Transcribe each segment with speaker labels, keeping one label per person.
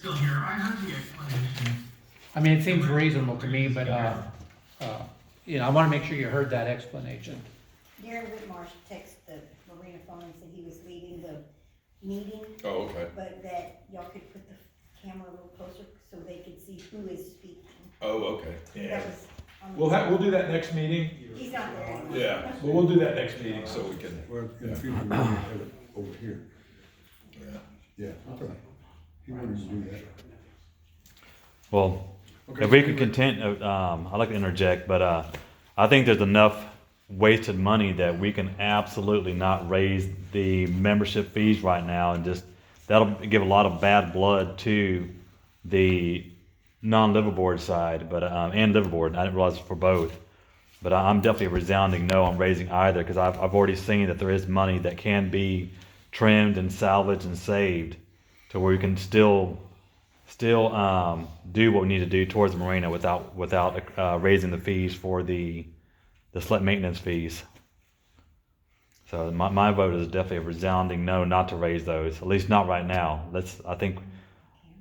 Speaker 1: still here. I heard the explanation.
Speaker 2: I mean, it seems reasonable to me, but, you know, I wanna make sure you heard that explanation.
Speaker 3: Darren Whitmarsh texted the Marina phone and said he was leaving the meeting,
Speaker 4: Oh, okay.
Speaker 3: but that y'all could put the camera a little closer so they could see who is speaking.
Speaker 4: Oh, okay.
Speaker 3: That was on the-
Speaker 4: We'll do that next meeting.
Speaker 3: He's not there anymore.
Speaker 4: Yeah, well, we'll do that next meeting so we can,
Speaker 5: Well, in the future, we have it over here.
Speaker 4: yeah.
Speaker 5: Yeah, okay. He wanted to do that.
Speaker 6: Well,
Speaker 4: Okay,
Speaker 6: if we
Speaker 4: so
Speaker 6: could continue, I'd like to interject, but I think there's enough wasted money that we can absolutely not raise the membership fees right now, and just that'll give a lot of bad blood to the non-liveaboard side, but and liveaboard. I didn't realize for both, but I'm definitely a resounding no on raising either, because I've already seen that there is money that can be trimmed and salvaged and saved to where we can still do what we need to do towards the marina without raising the fees for the select maintenance fees. So my vote is definitely a resounding no, not to raise those, at least not right now. I think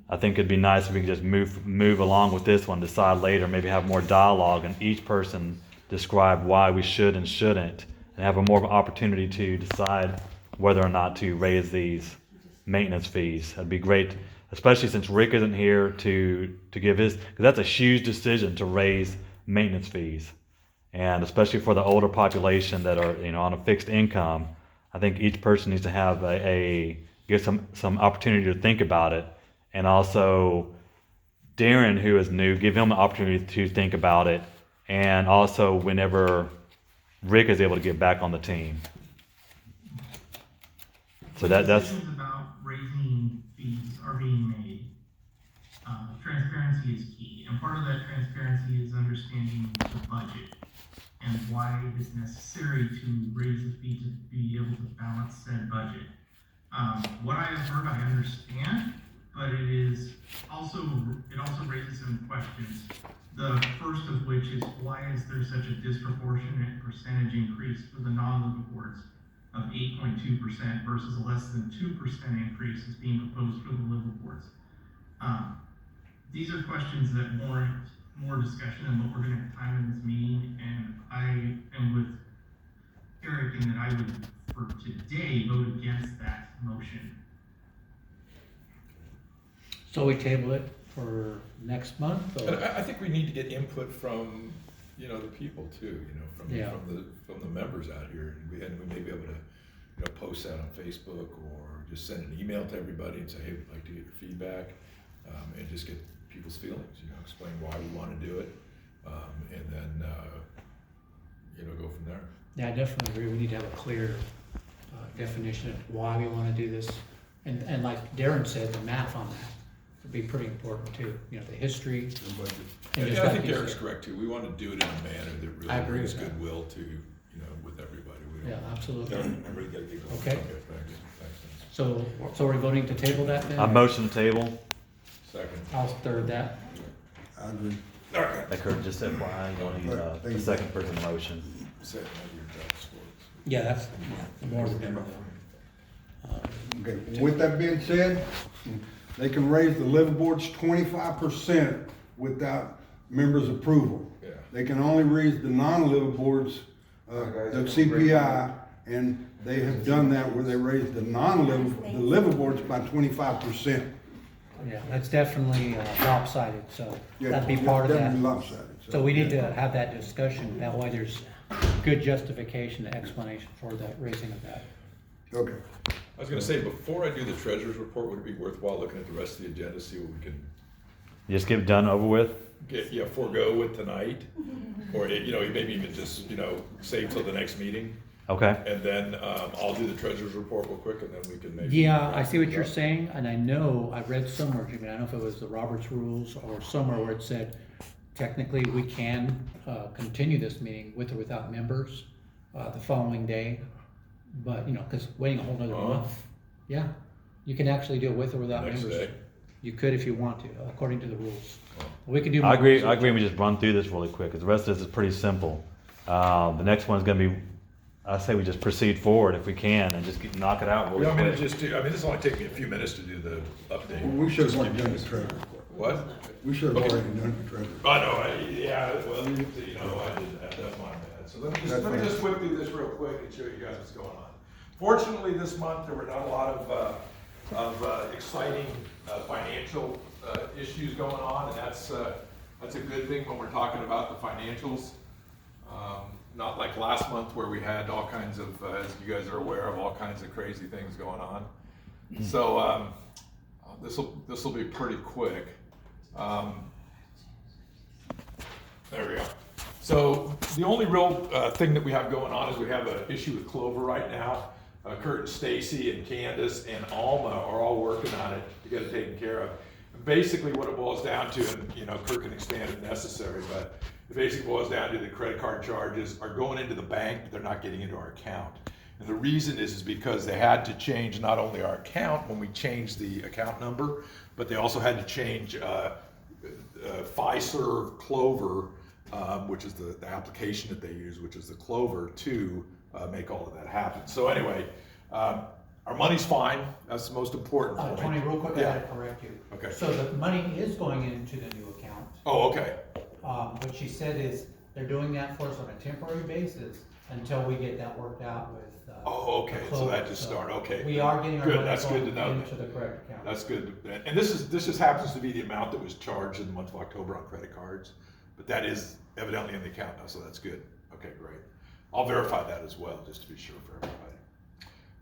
Speaker 6: it'd be nice if we could just move along with this one, decide later, maybe have more dialogue and each person describe why we should and shouldn't, and have a more of an opportunity to decide whether or not to raise these maintenance fees. That'd be great, especially since Rick isn't here to give his, because that's a huge decision to raise maintenance fees. And especially for the older population that are, on a fixed income, I think each person needs to have get some opportunity to think about it. And also Darren, who is new, give him an opportunity to think about it. And also whenever Rick is able to get back on the team. So that's
Speaker 1: Decisions about raising fees are being made. Transparency is key, and part of that transparency is understanding the budget and why it is necessary to raise the fee to be able to balance said budget. What I have heard, I understand, but it also raises some questions. The first of which is, why is there such a disproportionate percentage increase for the non-liveaboards of 8.2% versus a less than 2% increase is being proposed for the liveaboards? These are questions that warrant more discussion and what we're gonna have time in this meeting, and I am with Eric in that I would, for today, vote against that motion.
Speaker 2: So we table it for next month,
Speaker 4: And
Speaker 2: or?
Speaker 4: I think we need to get input from, the people too,
Speaker 2: Yeah.
Speaker 4: from the members out here. And we may be able to, post that on Facebook or just send an email to everybody and say, hey, we'd like to get your feedback, and just get people's feelings, explain why we want to do it, and then, go from there.
Speaker 2: Yeah, I definitely agree, we need to have a clear definition of why we wanna do this. And like Darren said, the math on that would be pretty important too, the history.
Speaker 5: The budget.
Speaker 2: and
Speaker 4: And
Speaker 2: just
Speaker 4: I
Speaker 2: like
Speaker 4: think
Speaker 2: you
Speaker 4: Derek's
Speaker 2: said.
Speaker 4: correct too. We want to do it in a manner that
Speaker 2: I
Speaker 4: really
Speaker 2: agree
Speaker 4: brings
Speaker 2: with that.
Speaker 4: goodwill to, with everybody. We
Speaker 2: Yeah,
Speaker 4: don't.
Speaker 2: absolutely.
Speaker 4: I really gotta get going.
Speaker 2: Okay.
Speaker 4: Thanks.
Speaker 2: So we're voting to table that then?
Speaker 6: I motion the table.
Speaker 4: Second.
Speaker 2: I'll third that.
Speaker 5: I agree.
Speaker 4: All right.
Speaker 6: That Kurt just said why you want to use the second person motion.
Speaker 4: Say it, have your job scores.
Speaker 2: Yeah, that's the more of them.
Speaker 5: Okay, with that being said, they can raise the liveaboards 25% without members' approval.
Speaker 4: Yeah.
Speaker 5: They can only raise the non-liveaboards, the CPI, and they have done that where they raised the liveaboards by 25%.
Speaker 2: Yeah, that's definitely lopsided, so
Speaker 5: Yeah,
Speaker 2: that'd be part of
Speaker 5: definitely
Speaker 2: that.
Speaker 5: lopsided,
Speaker 2: So we need to have that discussion, that way there's good justification, explanation for that, raising of that.
Speaker 5: Okay.
Speaker 4: I was gonna say, before I do the treasurer's report, would it be worthwhile looking at the rest of the agenda, see what we can
Speaker 6: Just get it done, over with.
Speaker 4: forego with tonight? Or, maybe even just, save till the next meeting,
Speaker 6: Okay.
Speaker 4: and then, I'll do the treasurer's report real quick, and then we can maybe.
Speaker 2: Yeah, I see what you're saying, and I know, I read somewhere, Jimmy, I don't know if it was the Roberts Rules or somewhere where it said, technically, we can continue this meeting with or without members the following day, but, because waiting a whole nother
Speaker 4: Oh.
Speaker 2: month, yeah, you can actually do it with or without
Speaker 4: Next
Speaker 2: members.
Speaker 4: day.
Speaker 2: You could if you want to, according to the rules.
Speaker 4: Oh.
Speaker 2: We could do.
Speaker 6: I
Speaker 2: more
Speaker 6: agree.
Speaker 2: research.
Speaker 6: We just run through this really quick, because the rest of this is pretty simple. The next one's going to be I say we just proceed forward if we can and just knock it out.
Speaker 4: You want me to just do, I mean, this will only take me a few minutes to do the update.
Speaker 5: We should have already done the treasurer.
Speaker 4: What?
Speaker 5: We should have already done the treasurer.
Speaker 4: I know, yeah, well, you know, I did that, that's my bad. So let me just whip through this real quick and show you guys what's going on. Fortunately, this month, there were not a lot of exciting financial issues going on, and that's a good thing when we're talking about the financials. Not like last month where we had all kinds of, as you guys are aware of, all kinds of crazy things going on. So this will be pretty quick. There we go. So the only real thing that we have going on is we have an issue with Clover right now. Kurt and Stacy and Candace and Alma are all working on it to get it taken care of. Basically what it boils down to, and you know, Kurt can expand if necessary, but it basically boils down to the credit card charges are going into the bank, but they're not getting into our account. And the reason is because they had to change not only our account when we changed the account number, but they also had to change Fiserv Clover, which is the application that they use, which is the Clover, to make all of that happen. So anyway, our money's fine. That's the most important point.
Speaker 2: Tony, real quick, I
Speaker 4: Yeah.
Speaker 2: gotta correct you.
Speaker 4: Okay.
Speaker 2: So the money is going into the new account.
Speaker 4: Oh, okay.
Speaker 2: What she said is they're doing that for us on a temporary basis until we get that worked out with.
Speaker 4: Oh, okay. So
Speaker 2: Clover.
Speaker 4: that just started. Okay.
Speaker 2: We are getting our
Speaker 4: Good,
Speaker 2: money
Speaker 4: that's good
Speaker 2: going
Speaker 4: to know.
Speaker 2: into the correct account.
Speaker 4: That's good. And this just happens to be the amount that was charged in the month of October on credit cards, but that is evidently in the account now, so that's good. Okay, great. I'll verify that as well, just to be sure for everybody.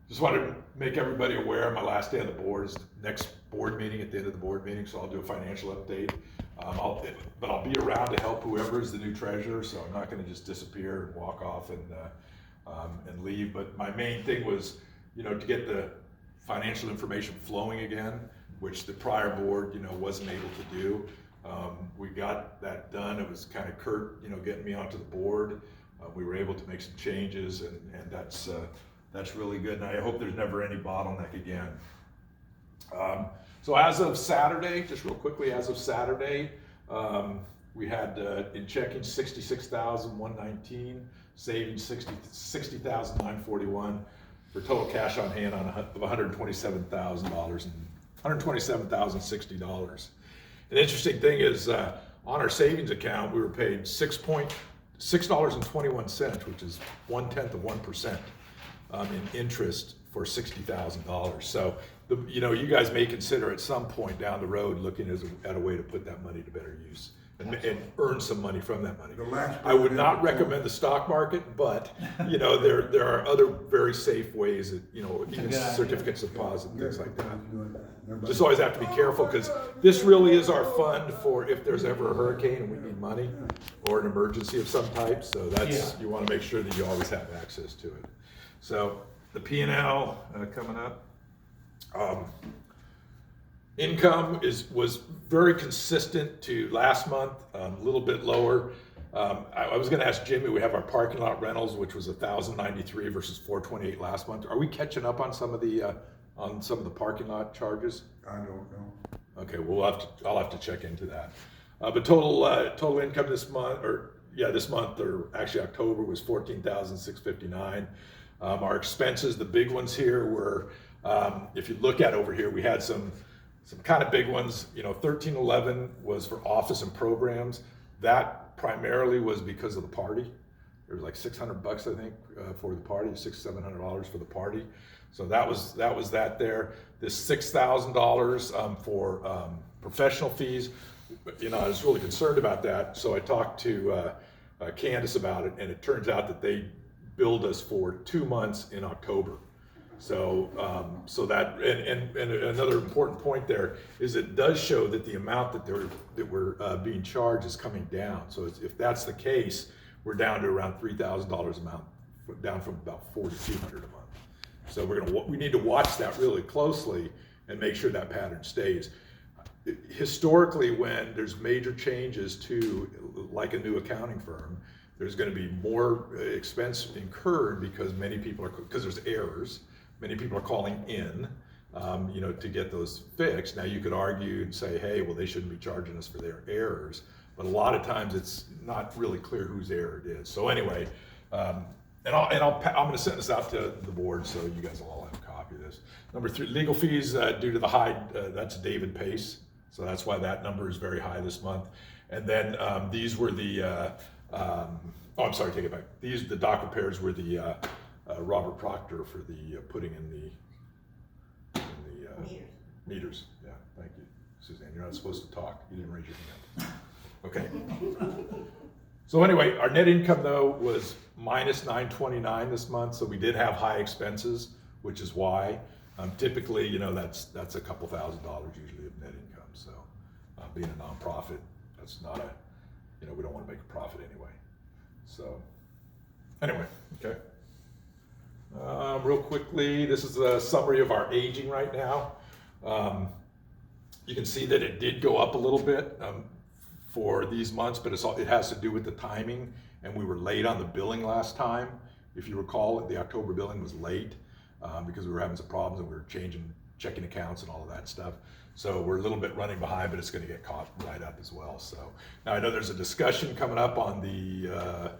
Speaker 4: Just wanted to make everybody aware, my last day on the board is next board meeting, at the end of the board meeting, so I'll do a financial update. But I'll be around to help whoever is the new treasurer, so I'm not gonna just disappear and walk off and leave. But my main thing was, you know, to get the financial information flowing again, which the prior board, you know, wasn't able to do. We got that done. It was kind of Kurt, you know, getting me onto the board. We were able to make some changes, and that's really good. And I hope there's never any bottleneck again. So as of Saturday, just real quickly, as of Saturday, we had in checking 66,119, savings 60,941 for total cash on hand of $127,000 and $127,060. An interesting thing is on our savings account, we were paid $6.21, which is 1/10 of 1% in interest for $60,000. So, you know, you guys may consider at some point down the road looking at a way to put that money to better use and earn some money from that money. I would not recommend the stock market, but you know, there are other very safe ways that, you know, even certificates of deposit and things like that. Just always have to be careful, because this really is our fund for if there's ever a hurricane and we need money or an emergency of some type. So that's, you want to make sure that you always have access to it. So the P&L coming up. Income was very consistent to last month, a little bit lower. I was gonna ask Jimmy, we have our parking lot rentals, which was $1,093 versus $428 last month. Are we catching up on some of the parking lot charges?
Speaker 5: I don't know.
Speaker 4: Okay, I'll have to check into that. But total income this month, or actually October, was $14,659. Our expenses, the big ones here were, if you look at over here, we had some kind of big ones. You know, 1311 was for office and programs. That primarily was because of the party. It was like $600, I think, for the party, $600-700 for the party. So that was that there. This $6,000 for professional fees. You know, I was really concerned about that, so I talked to Candace about it, and it turns out that they billed us for 2 months in October. So, that, and another important point there is it does show that the amount that we're being charged is coming down. So if that's the case, we're down to around $3,000 a month, down from about $4,200 a month. So we need to watch that really closely and make sure that pattern stays. Historically, when there's major changes to, like a new accounting firm, there's going to be more expense incurred because because there's errors. Many people are calling in, you know, to get those fixed. Now you could argue and say, hey, well, they shouldn't be charging us for their errors. But a lot of times it's not really clear whose error it is. So anyway, I'm gonna send this out to the board, so you guys will all have a copy of this. Number 3, legal fees, due to the high, that's David Pace, so that's why that number is very high this month. And then, these were the, I'm sorry, take it back. The dock repairs were the, Robert Proctor for the, putting in the, meters. Yeah, thank you, Suzanne, you're not supposed to talk, you didn't raise your hand. Okay. So anyway, our net income though was minus 929 this month, so we did have high expenses, which is why. Typically, you know, that's a couple $1,000s usually of net income, so being a nonprofit, that's not a, you know, we don't want to make a profit anyway. So, anyway, okay. Real quickly, this is a summary of our aging right now. You can see that it did go up a little bit for these months, but it has to do with the timing, and we were late on the billing last time. If you recall, the October billing was late because we were having some problems and we were changing checking accounts and all of that stuff. So we're a little bit running behind, but it's going to get caught right up as well. So now I know there's a discussion coming up on the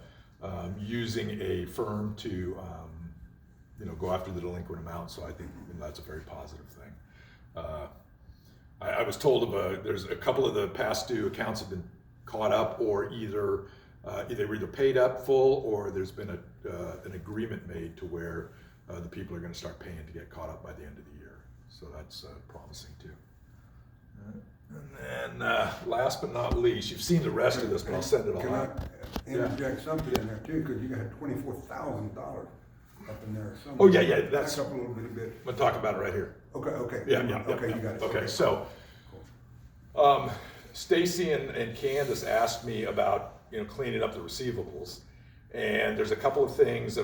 Speaker 4: using a firm to you know, go after the delinquent amount. So I think that's a very positive thing. I was told of there's a couple of the past due accounts have been caught up, or either paid up full, or there's been an agreement made to where the people are going to start paying to get caught up by the end of the year. So that's promising too. And then last but not least, you've seen the rest of this, but I'll send it all
Speaker 5: Can
Speaker 4: out.
Speaker 5: I interject something in there too, because you got $24,000 up in there somewhere.
Speaker 4: Oh, yeah, that's,
Speaker 5: Back up a little bit.
Speaker 4: I'm going to talk about it right here.
Speaker 5: Okay.
Speaker 4: Yeah.
Speaker 5: Okay, you got it.
Speaker 4: Okay, so, Stacy and Candace asked me about, you know, cleaning up the receivables. And there's a couple of things that